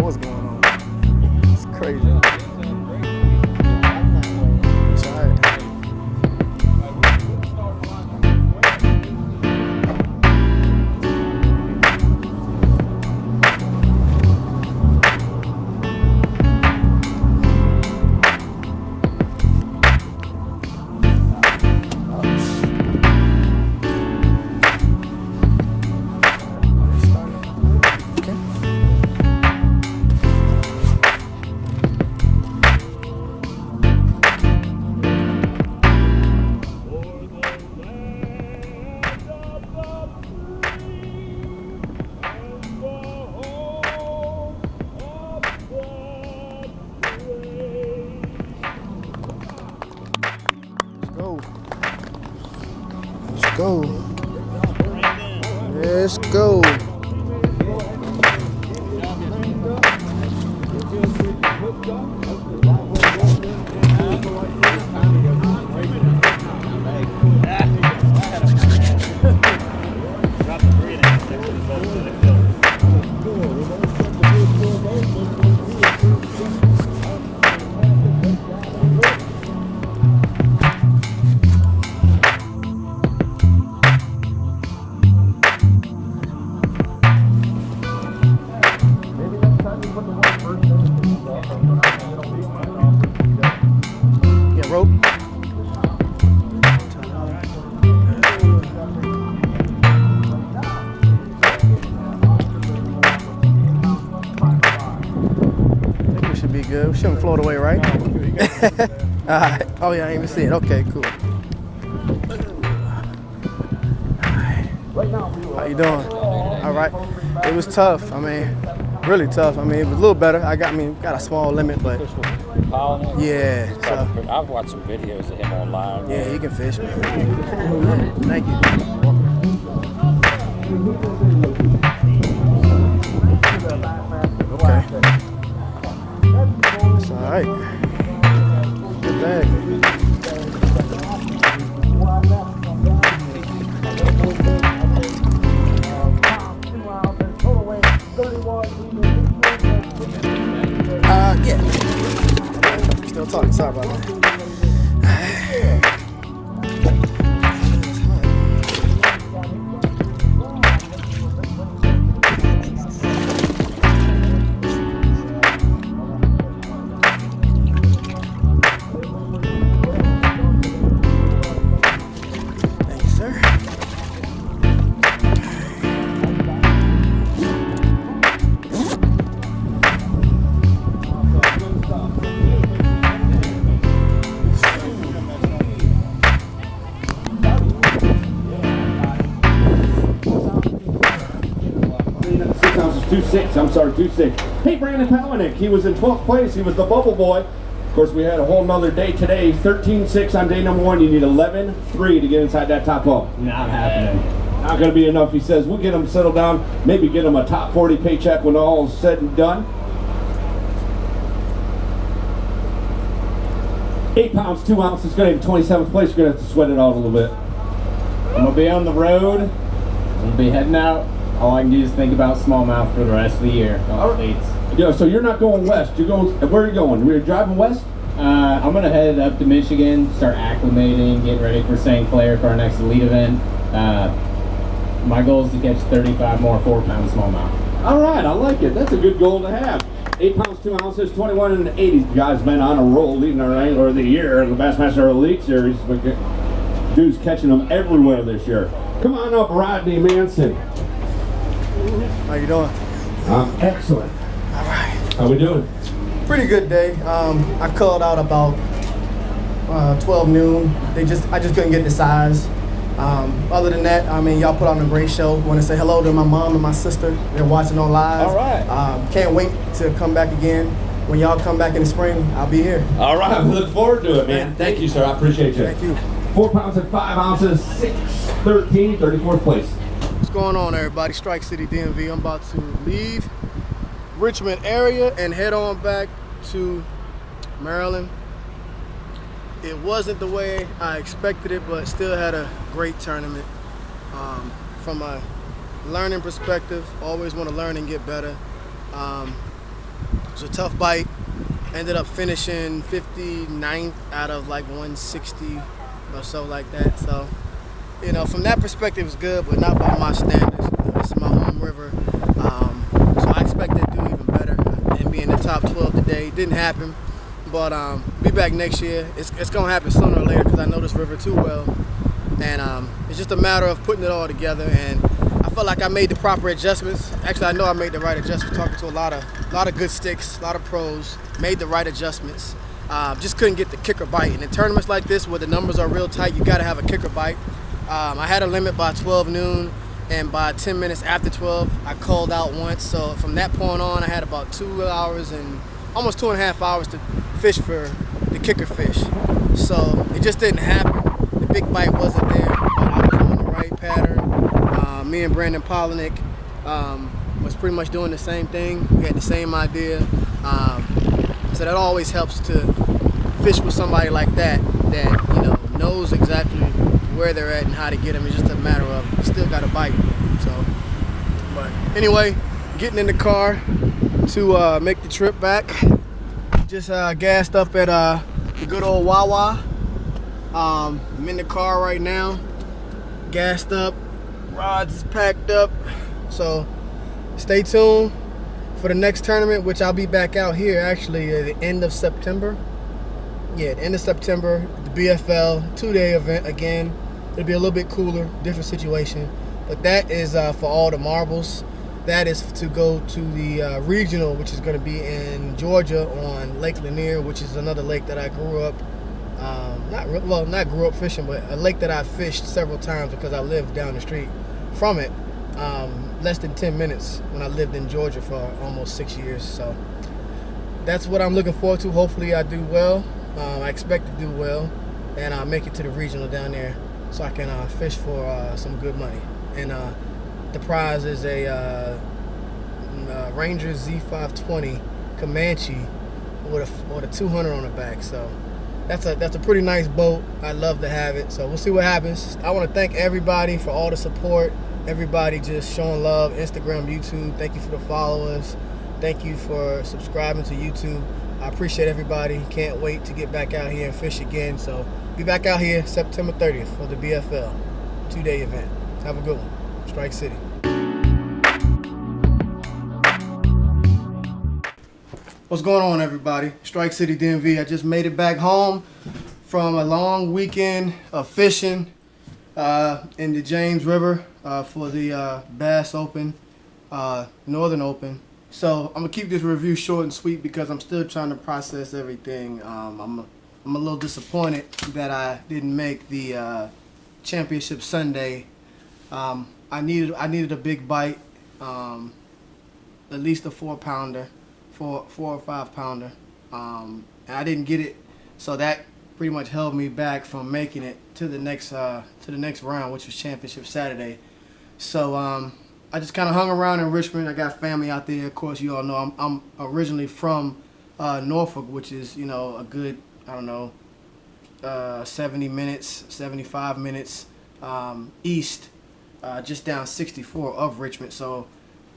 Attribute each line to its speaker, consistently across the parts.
Speaker 1: what's going on. It's crazy. It's all right. Let's go. Let's go. Rope. I think we should be good. We shouldn't float away, right? Alright. Oh yeah, I didn't even see it. Okay, cool. How you doing? Alright. It was tough. I mean, really tough. I mean, it was a little better. I got a small limit, but yeah. So
Speaker 2: I've watched some videos of him online.
Speaker 1: Yeah, he can fish, man. Thank you. Okay. That's all right. Good bag. Yeah. Still talking. Sorry about that. Thank you, sir.
Speaker 3: I'm sorry, 2-6. Hey, Brandon Palanick, he was in 12th place. He was the bubble boy. Of course, we had a whole nother day today. 13-6 on day number 1. You need 11-3 to get inside that top 12.
Speaker 4: Not happening.
Speaker 3: Not going to be enough, he says. We'll get him settled down, maybe get him a top 40 paycheck when all is said and done. 8 pounds, 2 ounces, going to be 27th place. You're going to have to sweat it out a little bit.
Speaker 4: I'm going to be on the road. I'm going to be heading out. All I can do is think about smallmouth for the rest of the year.
Speaker 3: Yeah, so you're not going west. You're going. Where are you going? We're driving west.
Speaker 4: I'm gonna head up to Michigan, start acclimating, getting ready for St. Clair for our next elite event. My goal is to catch 35 more 4-pound smallmouth.
Speaker 3: All right, I like it. That's a good goal to have. 8 pounds, 2 ounces, 21 in the 80s. Guys been on a roll, leading our angler of the year in the Bassmaster Elite Series. Dude's catching them everywhere this year. Come on up, Rodney Manson.
Speaker 1: How you doing?
Speaker 3: Excellent.
Speaker 1: All right.
Speaker 3: How we doing?
Speaker 1: Pretty good day. I called out about 12 noon. I just couldn't get the size. Other than that, I mean, y'all put on a great show. Want to say hello to my mom and my sister. They're watching on live.
Speaker 3: All right.
Speaker 1: Can't wait to come back again. When y'all come back in the spring, I'll be here.
Speaker 3: All right. We look forward to it, man. Thank you, sir. I appreciate you.
Speaker 1: Thank you.
Speaker 3: 4 pounds and 5 ounces, 6-13, 34th place.
Speaker 1: What's going on, everybody? Strike City DMV. I'm about to leave Richmond area and head on back to Maryland. It wasn't the way I expected it, but still had a great tournament. From a learning perspective, always want to learn and get better. was a tough bite. Ended up finishing 59th out of like 160 or so like that. So, you know, from that perspective, it's good, but not by my standards. This is my home river. So I expected to do even better and be in the top 12 today. Didn't happen, but be back next year. It's going to happen sooner or later because I know this river too well. And it's just a matter of putting it all together. And I felt like I made the proper adjustments. Actually, I know I made the right adjustments. Talking to a lot of good sticks, a lot of pros. Made the right adjustments. Just couldn't get the kicker bite. And in tournaments like this where the numbers are real tight, you got to have a kicker bite. I had a limit by 12 noon, and by 10 minutes after 12, I called out once. So from that point on, I had about 2 hours and almost 2.5 hours to fish for the kicker fish. So it just didn't happen. The big bite wasn't there, but I was on the right pattern. Me and Brandon Polinick was pretty much doing the same thing. We had the same idea. So that always helps to fish with somebody like that you know knows exactly where they're at and how to get them. It's just a matter of you still got to bite. So, but anyway, getting in the car to make the trip back. Just gassed up at the good old Wawa. I'm in the car right now, gassed up, rods is packed up. So stay tuned for the next tournament, which I'll be back out here actually at the end of September. Yeah, the end of September, the BFL 2-day event again. It'll be a little bit cooler, different situation. But that is for all the marbles. That is to go to the regional, which is going to be in Georgia on Lake Lanier, which is another lake that I grew up, not grew up fishing, but a lake that I fished several times because I lived down the street from it. Less than 10 minutes when I lived in Georgia for almost 6 years. So that's what I'm looking forward to. Hopefully I do well. I expect to do well, and I'll make it to the regional down there so I can fish for some good money. And the prize is a Ranger Z520 Comanche with a 200 on the back. So that's a pretty nice boat. I love to have it. So we'll see what happens. I want to thank everybody for all the support. Everybody just showing love. Instagram, YouTube. Thank you for the followers. Thank you for subscribing to YouTube. I appreciate everybody. Can't wait to get back out here and fish again. So be back out here September 30th for the BFL 2-day event. Have a good one. Strike City. What's going on, everybody? Strike City DMV. I just made it back home from a long weekend of fishing in the James River for the B.A.S.S Open, Northern Open. So I'm gonna keep this review short and sweet because I'm still trying to process everything. I'm a little disappointed that I didn't make the championship Sunday. I needed a big bite, at least a 4-pounder, 4 or 5-pounder, and I didn't get it. So that pretty much held me back from making it to the next round, which was championship Saturday. So I just kind of hung around in Richmond. I got family out there. Of course, you all know I'm originally from Norfolk, which is, you know, a good, I don't know, 70 minutes, 75 minutes east, just down 64 of Richmond. So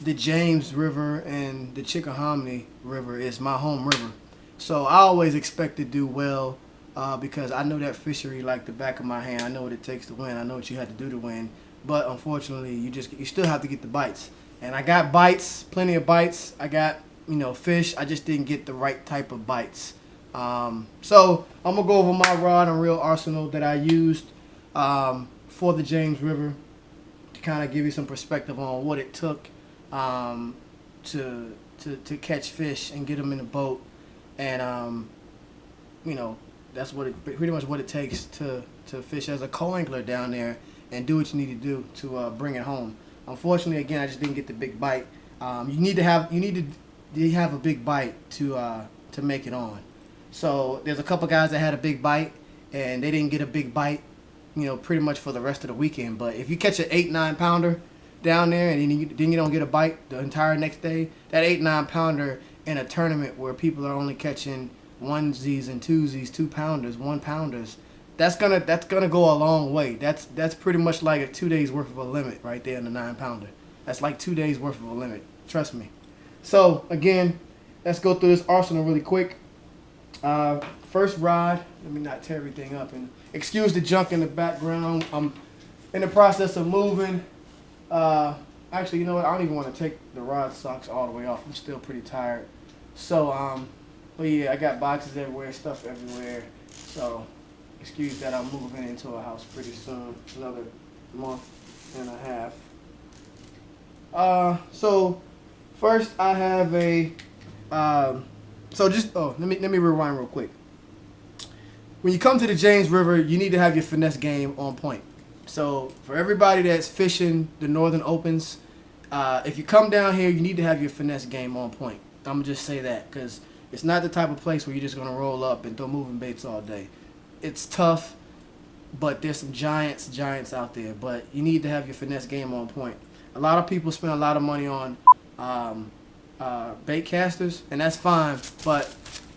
Speaker 1: the James River and the Chickahominy River is my home river. So I always expect to do well because I know that fishery like the back of my hand. I know what it takes to win. I know what you had to do to win. But unfortunately, you still have to get the bites. And I got bites, plenty of bites. I got, you know, fish. I just didn't get the right type of bites. So I'm gonna go over my rod and reel arsenal that I used for the James River to kind of give you some perspective on what it took to catch fish and get them in the boat. And you know, that's pretty much what it takes to fish as a co-angler down there and do what you need to do to bring it home. Unfortunately, again, I just didn't get the big bite. You need to have a big bite to make it on. So there's a couple guys that had a big bite and they didn't get a big bite, you know, pretty much for the rest of the weekend. But if you catch an 8-9 pounder down there and then you don't get a bite the entire next day, that 8-9 pounder in a tournament where people are only catching onesies and twosies, 2-pounders, 1-pounders, that's gonna go a long way. That's pretty much like a 2 days worth of a limit right there in the 9-pounder. That's like 2 days worth of a limit. Trust me. So again, let's go through this arsenal really quick. First rod, let me not tear everything up, and excuse the junk in the background. I'm in the process of moving. Actually, you know what? I don't even want to take the rod socks all the way off. I'm still pretty tired. So, but yeah, I got boxes everywhere, stuff everywhere. So, excuse that I'm moving into a house pretty soon, another month and a half. So first I have a, let me rewind real quick. When you come to the James River, you need to have your finesse game on point. So for everybody that's fishing the Northern Opens, if you come down here, you need to have your finesse game on point. I'm gonna just say that because it's not the type of place where you're just gonna roll up and throw moving baits all day. It's tough, but there's some giants out there. But you need to have your finesse game on point. A lot of people spend a lot of money on bait casters, and that's fine. But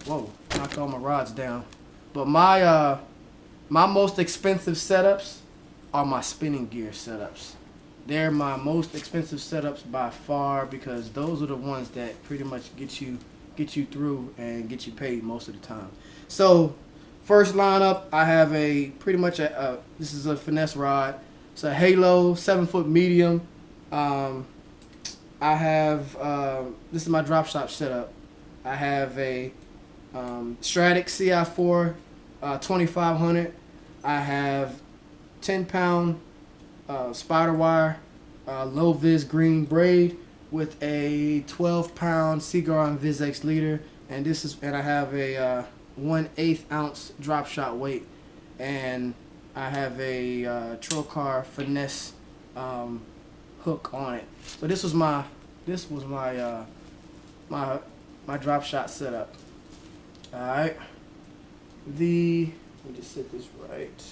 Speaker 1: whoa, knocked all my rods down. But my most expensive setups are my spinning gear setups. They're my most expensive setups by far because those are the ones that pretty much get you through and get you paid most of the time. So first lineup, I have this is a finesse rod. It's a Halo 7-foot medium. I have this is my drop shot setup. I have a Stratic CI4 2500. I have 10-pound spider wire, low vis green braid with a 12-pound Seaguar and VizX leader, and I have a 1/8 ounce drop shot weight, and I have a Trocar finesse hook on it. So this was my drop shot setup. All right. Let me just set this right.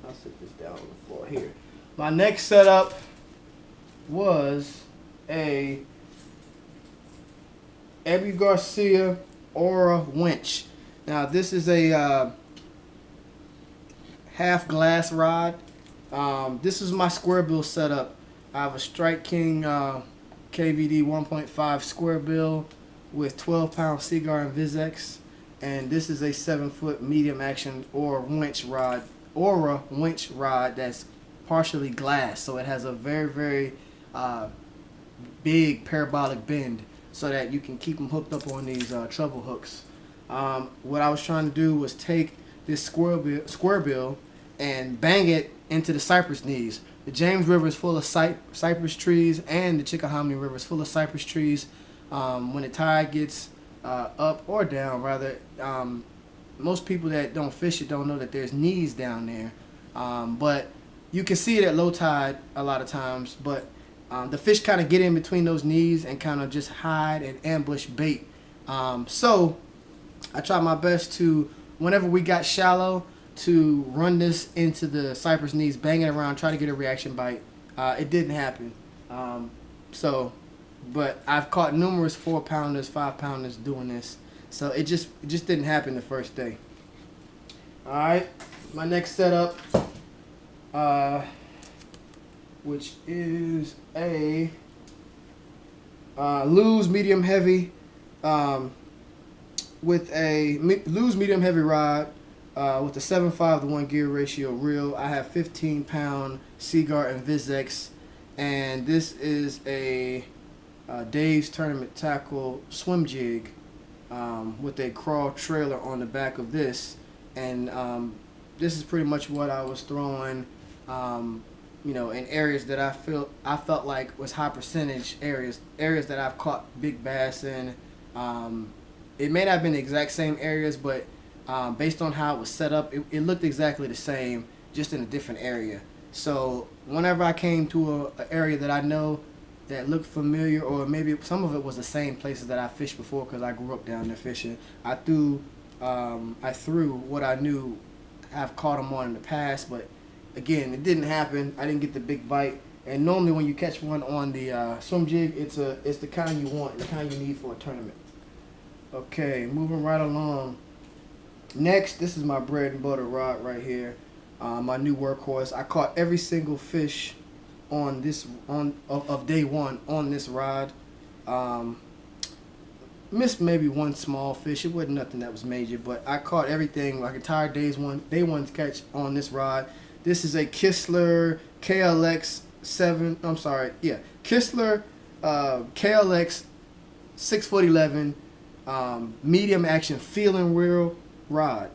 Speaker 1: I'll set this down on the floor here. My next setup was a Eddie Garcia Aura winch. Now this is a half glass rod. This is my square bill setup. I have a Strike King KVD 1.5 square bill with 12-pound Seaguar and VizX, and this is a 7-foot medium action Aura winch rod that's partially glass, so it has a very big parabolic bend so that you can keep them hooked up on these treble hooks. What I was trying to do was take this square bill and bang it into the cypress knees. The James River is full of cypress trees, and the Chickahominy River is full of cypress trees. When the tide gets up or down, rather, most people that don't fish it don't know that there's knees down there. But you can see it at low tide a lot of times, but the fish kind of get in between those knees and kind of just hide and ambush bait. So I tried my best to, whenever we got shallow, to run this into the cypress knees, bang it around, try to get a reaction bite. It didn't happen. But I've caught numerous 4-pounders, 5-pounders doing this. So it just didn't happen the first day. All right, my next setup, which is a Lew's medium heavy, with a Lew's medium heavy rod, with a 7.5-to-1 gear ratio reel. I have 15-pound Seaguar and VizX, and this is a Dave's Tournament Tackle swim jig with a crawl trailer on the back of this, and this is pretty much what I was throwing, in areas that I felt like was high percentage areas that I've caught big bass in. It may not have been the exact same areas, but based on how it was set up, it looked exactly the same, just in a different area. So whenever I came to an area that I know that looked familiar, or maybe some of it was the same places that I fished before because I grew up down there fishing, I threw what I knew I've caught them on in the past, but again, it didn't happen. I didn't get the big bite. And normally when you catch one on the swim jig, it's the kind you want, the kind you need for a tournament. Okay, moving right along. Next, this is my bread and butter rod right here, my new workhorse. I caught every single fish of day one on this rod. missed maybe one small fish. It wasn't nothing that was major, but I caught everything like a entire day one catch on this rod. This is a Kistler KLX 7. I'm sorry, yeah, Kistler KLX 6'11" medium action feeling reel rod.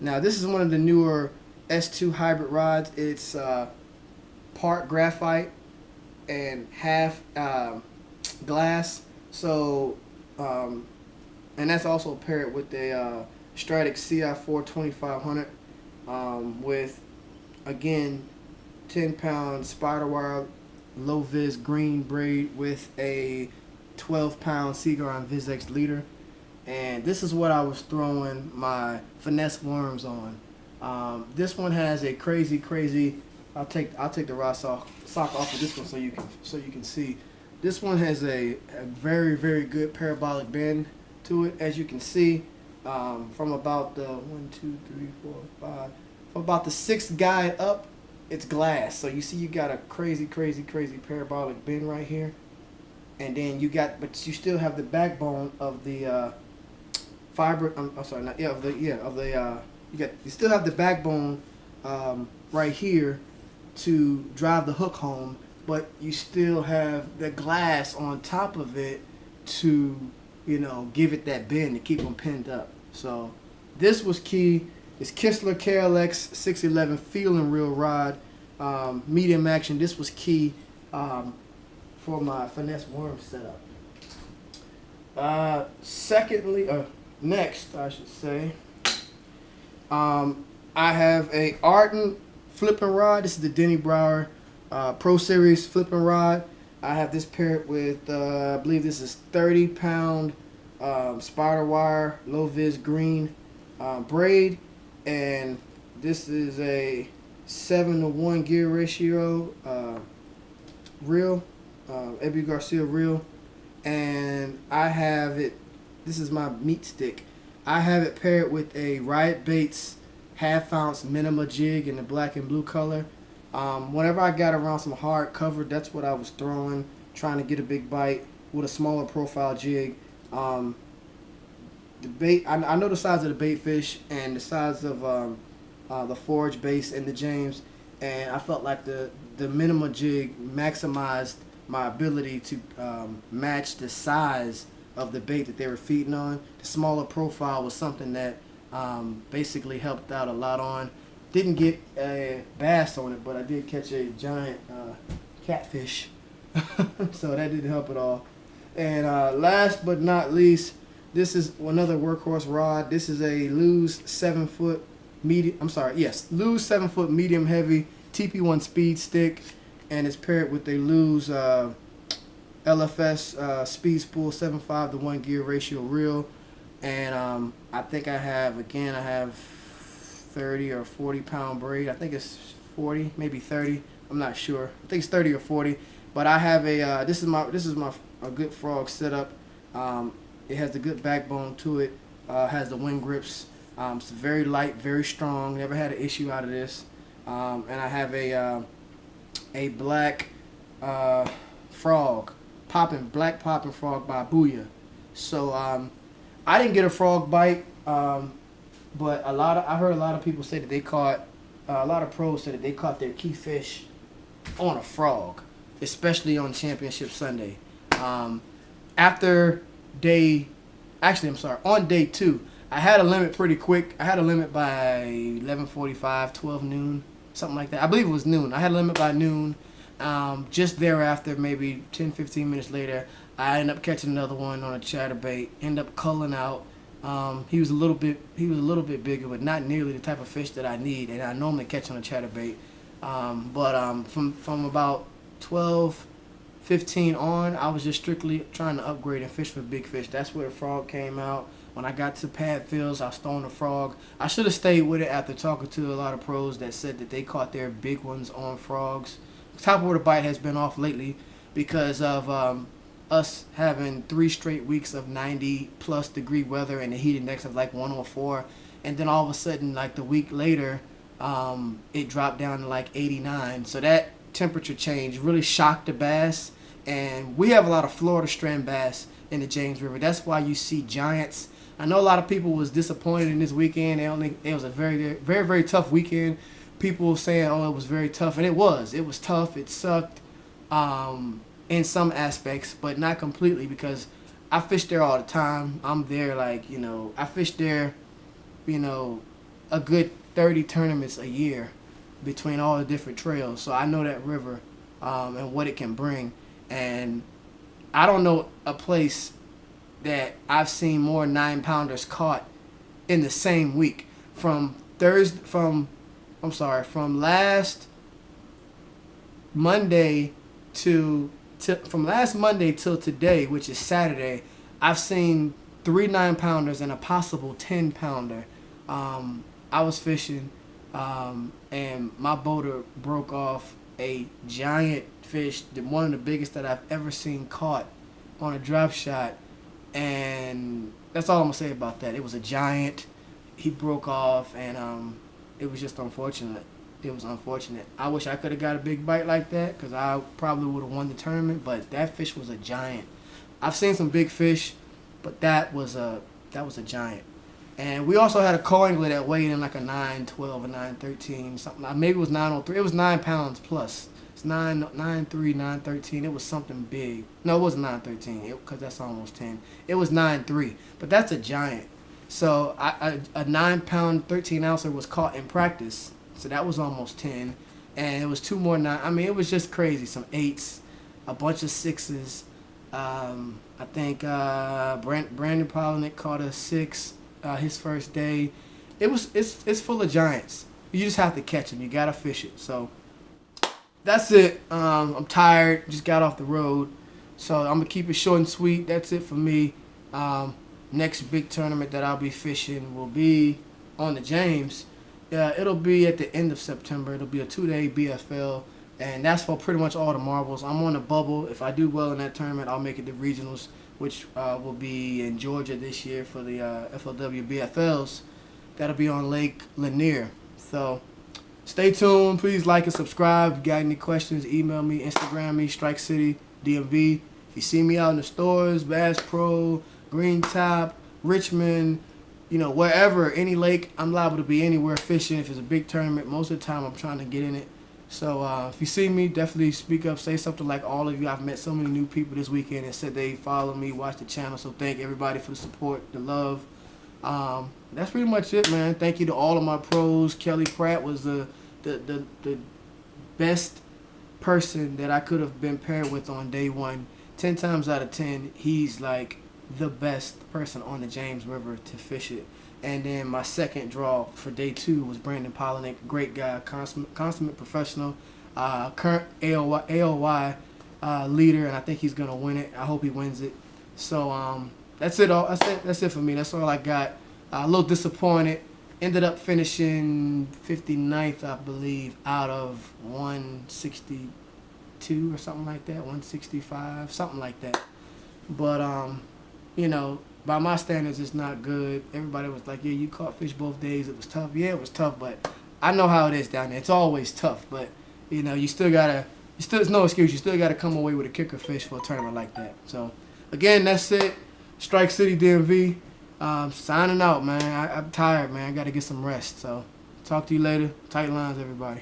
Speaker 1: Now this is one of the newer S2 hybrid rods. It's part graphite and half glass. So, and that's also paired with a Stratic CI4 2500 with, again, 10-pound spider wire low vis green braid with a 12-pound Seaguar on VizX leader. And this is what I was throwing my finesse worms on. This one has a crazy. I'll take the rod sock off of this one so you can see. This one has a very good parabolic bend to it, as you can see, from about the 1, 2, 3, 4, 5, from about the 6th guide up. It's glass, so you see you got a crazy parabolic bend right here, and then but you still have the backbone of the fiber. You still have the backbone right here to drive the hook home, but you still have the glass on top of it to, give it that bend to keep them pinned up. So this was key. This Kistler KLX 611 feeling reel rod, medium action. This was key for my finesse worm setup. Next, I should say, I have a Arden flipping rod. This is the Denny Brauer Pro Series flipping rod. I have this paired with, I believe this is 30-pound spider wire, low vis green braid, and this is a 7-to-1 gear ratio reel, Ebi Garcia reel, and I have it. This is my meat stick. I have it paired with a Riot Baits half-ounce minima jig in the black and blue color. Whenever I got around some hard cover, that's what I was throwing, trying to get a big bite with a smaller profile jig. The bait, I know the size of the bait fish and the size of the forage base and the James, and I felt like the minima jig maximized my ability to match the size of the bait that they were feeding on. The smaller profile was something that basically helped out a lot on. Didn't get a bass on it, but I did catch a giant catfish, so that didn't help at all. And last but not least, this is another workhorse rod. This is a Lew's 7-foot medium. Lew's 7-foot medium heavy TP1 speed stick, and it's paired with a Lew's LFS speed spool 7.5-to-1 gear ratio reel. And I think I have 30 or 40 pound braid. I think it's 40, maybe 30. I'm not sure. I think it's 30 or 40. But I have a this is my a good frog setup. It has the good backbone to it. Has the wing grips. It's very light, very strong. Never had an issue out of this. And I have a black frog, black popping frog by Booyah. So I didn't get a frog bite, but I heard a lot of people say that they caught, a lot of pros said that they caught their key fish on a frog, especially on Championship Sunday. On day 2, I had a limit pretty quick. I had a limit by 11:45, 12 noon, something like that. I believe it was noon. I had a limit by noon. Just thereafter, maybe 10, 15 minutes later, I ended up catching another one on a chatterbait. Ended up culling out. He was a little bit bigger, but not nearly the type of fish that I need and I normally catch on a chatterbait. But from about 12, 15 on, I was just strictly trying to upgrade and fish for big fish. That's where the frog came out. When I got to pad fills, I was throwing the frog. I should have stayed with it after talking to a lot of pros that said that they caught their big ones on frogs. Top water bite has been off lately because of us having 3 straight weeks of 90+ degree weather and the heat index of like 104, and then all of a sudden, like the week later, it dropped down to like 89. So that temperature change really shocked the bass, and we have a lot of Florida strand bass in the James River. That's why you see giants. I know a lot of people was disappointed in this weekend. It was a very, very, very tough weekend. People saying, "Oh, it was very tough," and it was. It was tough. It sucked in some aspects, but not completely, because I fish there all the time. I'm there, like, you know, I fish there, you know, a good 30 tournaments a year between all the different trails. So I know that river and what it can bring. And I don't know a place that I've seen more 9-pounders caught in the same week. From last Monday from last Monday till today, which is Saturday, I've seen 3 9-pounders and a possible 10-pounder. I was fishing, and my boater broke off a giant fish, one of the biggest that I've ever seen caught on a drop shot, and that's all I'm gonna say about that. It was a giant. He broke off, and it was just unfortunate. It was unfortunate. I wish I could have got a big bite like that, because I probably would have won the tournament. But that fish was a giant. I've seen some big fish, but that was a giant. And we also had a co-angler that weighed in like a 912 or 913, something. Maybe it was 903. It was 9 pounds plus. It's 993, 913. It was something big. No, it wasn't 913, because that's almost 10. It was 93, but that's a giant. So a 9-pound 13-ouncer was caught in practice. So that was almost 10, and it was 2 more 9. I mean, it was just crazy. Some 8s, a bunch of 6s. I think Brandon Polinick caught a 6 his first day. It's full of giants. You just have to catch them. You gotta fish it. So that's it. I'm tired. Just got off the road, so I'm gonna keep it short and sweet. That's it for me. Next big tournament that I'll be fishing will be on the James. It'll be at the end of September. It'll be a 2-day BFL, and that's for pretty much all the marbles. I'm on the bubble. If I do well in that tournament, I'll make it to regionals, which will be in Georgia this year for the FLW BFLs. That'll be on Lake Lanier. So stay tuned. Please like and subscribe. If you got any questions, email me, Instagram me, Strike City DMV. If you see me out in the stores, Bass Pro, Green Top, Richmond, you know, wherever, any lake, I'm liable to be anywhere fishing. If it's a big tournament, most of the time I'm trying to get in it. So if you see me, definitely speak up, say something like all of you. I've met so many new people this weekend and said they follow me, watch the channel. So thank everybody for the support, the love. That's pretty much it, man. Thank you to all of my pros. Kelly Pratt was the best person that I could have been paired with on day one. 10 times out of 10, he's like the best person on the James River to fish it. And then my second draw for day 2 was Brandon Polinick, great guy, consummate professional, current AOY leader, and I think he's gonna win it. I hope he wins it. So that's it. That's it for me. That's all I got. A little disappointed. Ended up finishing 59th, I believe, out of 162 or something like that, 165, something like that. But you know, by my standards, it's not good. Everybody was like, yeah, you caught fish both days. It was tough. Yeah, it was tough, but I know how it is down there. It's always tough, but, you know, there's no excuse. You still got to come away with a kicker fish for a tournament like that. So, again, that's it. Strike City DMV. Signing out, man. I'm tired, man. I got to get some rest. So, talk to you later. Tight lines, everybody.